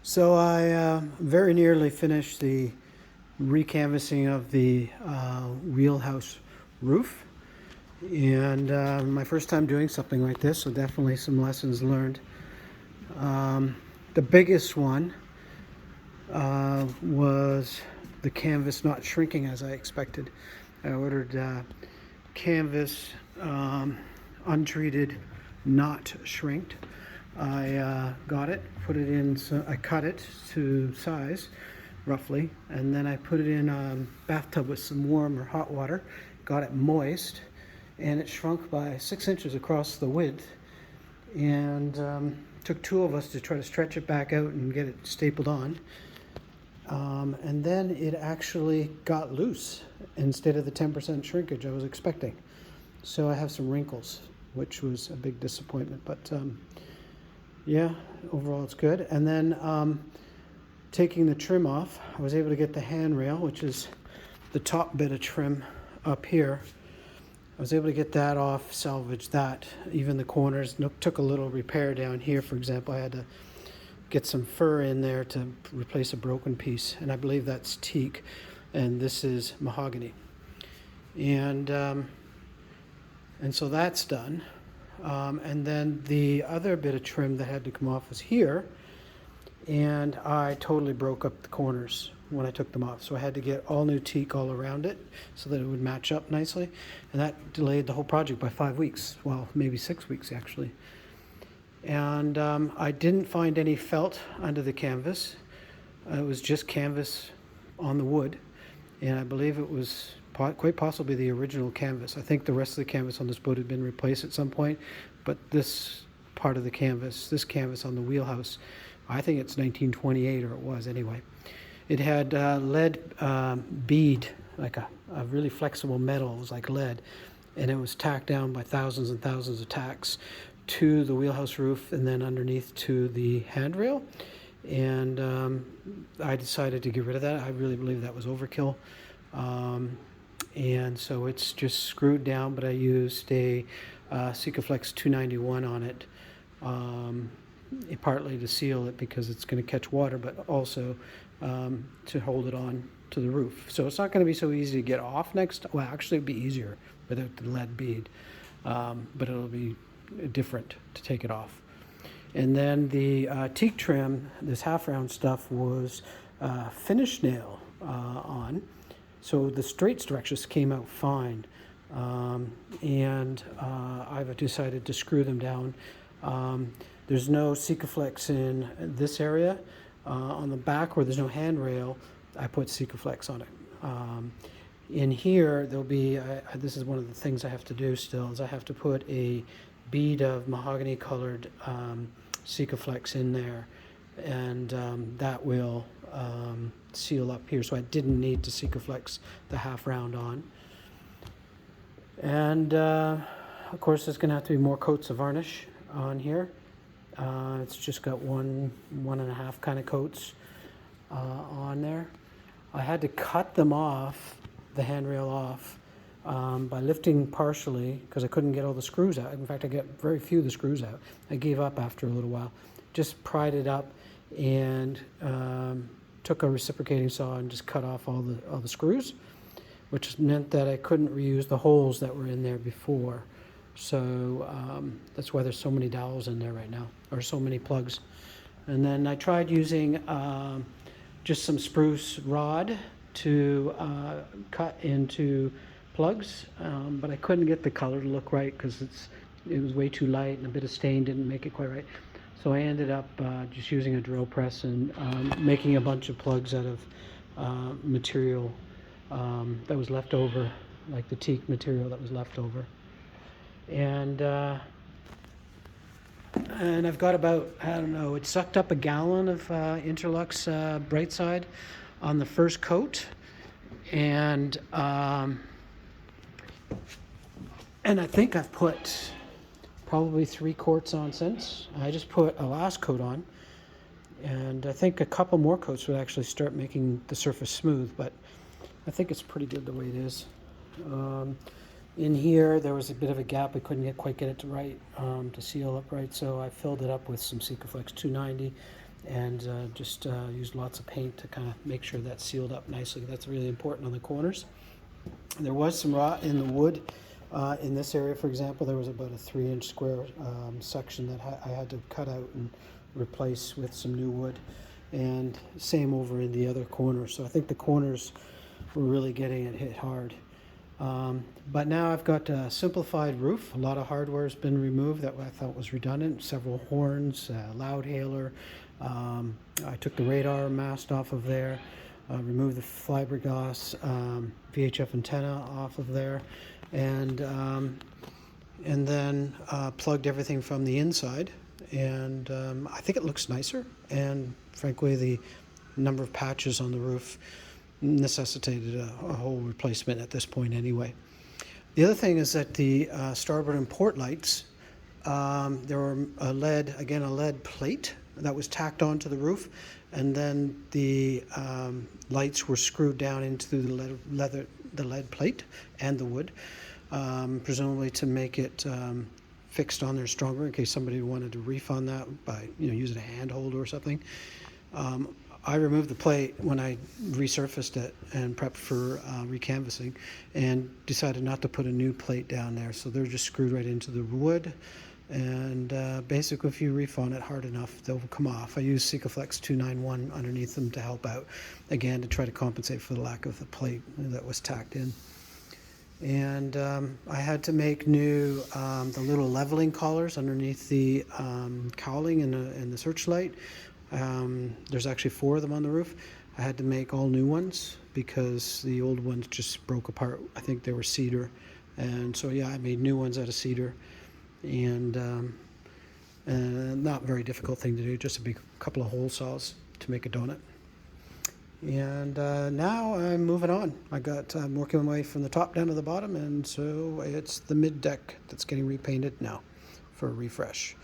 So I very nearly finished the recanvassing of the wheelhouse roof, and my first time doing something like this, so definitely some lessons learned. The biggest one was the canvas not shrinking as I expected. I ordered canvas untreated, not shrinked. I got it, put it in, so I cut it to size roughly, and then I put it in a bathtub with some warm or hot water, got it moist, and it shrunk by 6 inches across the width. And took two of us to try to stretch it back out and get it stapled on. And then it actually got loose instead of the 10% shrinkage I was expecting. So I have some wrinkles, which was a big disappointment. But yeah, overall it's good. And then taking the trim off, I was able to get the handrail, which is the top bit of trim up here. I was able to get that off, salvage that. Even the corners took a little repair down here. For example, I had to get some fur in there to replace a broken piece, and I believe that's teak, and this is mahogany. And so that's done. And then the other bit of trim that had to come off was here, and I totally broke up the corners when I took them off. So I had to get all new teak all around it so that it would match up nicely. And that delayed the whole project by 5 weeks. Well, maybe 6 weeks actually. And I didn't find any felt under the canvas. It was just canvas on the wood. And I believe it was quite possibly the original canvas. I think the rest of the canvas on this boat had been replaced at some point. But this part of the canvas, this canvas on the wheelhouse, I think it's 1928, or it was anyway. It had lead bead, like a really flexible metal. It was like lead, and it was tacked down by thousands and thousands of tacks to the wheelhouse roof and then underneath to the handrail. And I decided to get rid of that. I really believe that was overkill. And so it's just screwed down, but I used a Sikaflex 291 on it. Partly to seal it because it's going to catch water, but also to hold it on to the roof. So it's not going to be so easy to get off next. Well, actually it'd be easier without the lead bead, but it'll be different to take it off. And then the teak trim, this half round stuff, was finish nail on. So the straight stretches came out fine. And I've decided to screw them down. There's no Sikaflex in this area. On the back where there's no handrail, I put Sikaflex on it. In here, there'll be, this is one of the things I have to do still, is I have to put a bead of mahogany colored Sikaflex in there, and that will seal up here. So I didn't need to Sikaflex the half round on. And of course, there's gonna have to be more coats of varnish on here. It's just got one and a half kind of coats on there. I had to cut them off, the handrail off, by lifting partially because I couldn't get all the screws out. In fact, I got very few of the screws out. I gave up after a little while. Just pried it up and took a reciprocating saw and just cut off all the screws, which meant that I couldn't reuse the holes that were in there before. So that's why there's so many dowels in there right now, or so many plugs. And then I tried using just some spruce rod to cut into plugs, but I couldn't get the color to look right because it was way too light, and a bit of stain didn't make it quite right. So I ended up just using a drill press and making a bunch of plugs out of material that was left over, like the teak material that was left over. And I've got about, I don't know, it sucked up a gallon of Interlux Brightside on the first coat, and I think I've put probably 3 quarts on since. I just put a last coat on, and I think a couple more coats would actually start making the surface smooth, but I think it's pretty good the way it is. In here, there was a bit of a gap. I couldn't quite get it to seal up right, so I filled it up with some Sikaflex 290 and just used lots of paint to kind of make sure that's sealed up nicely. That's really important on the corners. There was some rot in the wood. In this area, for example, there was about a 3-inch square section that I had to cut out and replace with some new wood. And same over in the other corner. So I think the corners were really getting it hit hard. But now I've got a simplified roof. A lot of hardware has been removed that I thought was redundant. Several horns, loud hailer. I took the radar mast off of there. Removed the fiberglass VHF antenna off of there, and then plugged everything from the inside. And I think it looks nicer. And frankly, the number of patches on the roof necessitated a whole replacement at this point anyway. The other thing is that the starboard and port lights, there were a lead plate that was tacked onto the roof, and then the lights were screwed down into the lead plate and the wood, presumably to make it fixed on there stronger in case somebody wanted to refund that by using a handhold or something. I removed the plate when I resurfaced it and prepped for recanvassing, and decided not to put a new plate down there. So they're just screwed right into the wood, and basically if you refund it hard enough, they'll come off. I used Sikaflex 291 underneath them to help out, again, to try to compensate for the lack of the plate that was tacked in. And I had to make new the little leveling collars underneath the cowling and the searchlight. There's actually 4 of them on the roof. I had to make all new ones because the old ones just broke apart. I think they were cedar, and so yeah, I made new ones out of cedar. And not a very difficult thing to do, just a big couple of hole saws to make a donut. And now I'm moving on. I'm working my way from the top down to the bottom, and so it's the mid deck that's getting repainted now for a refresh.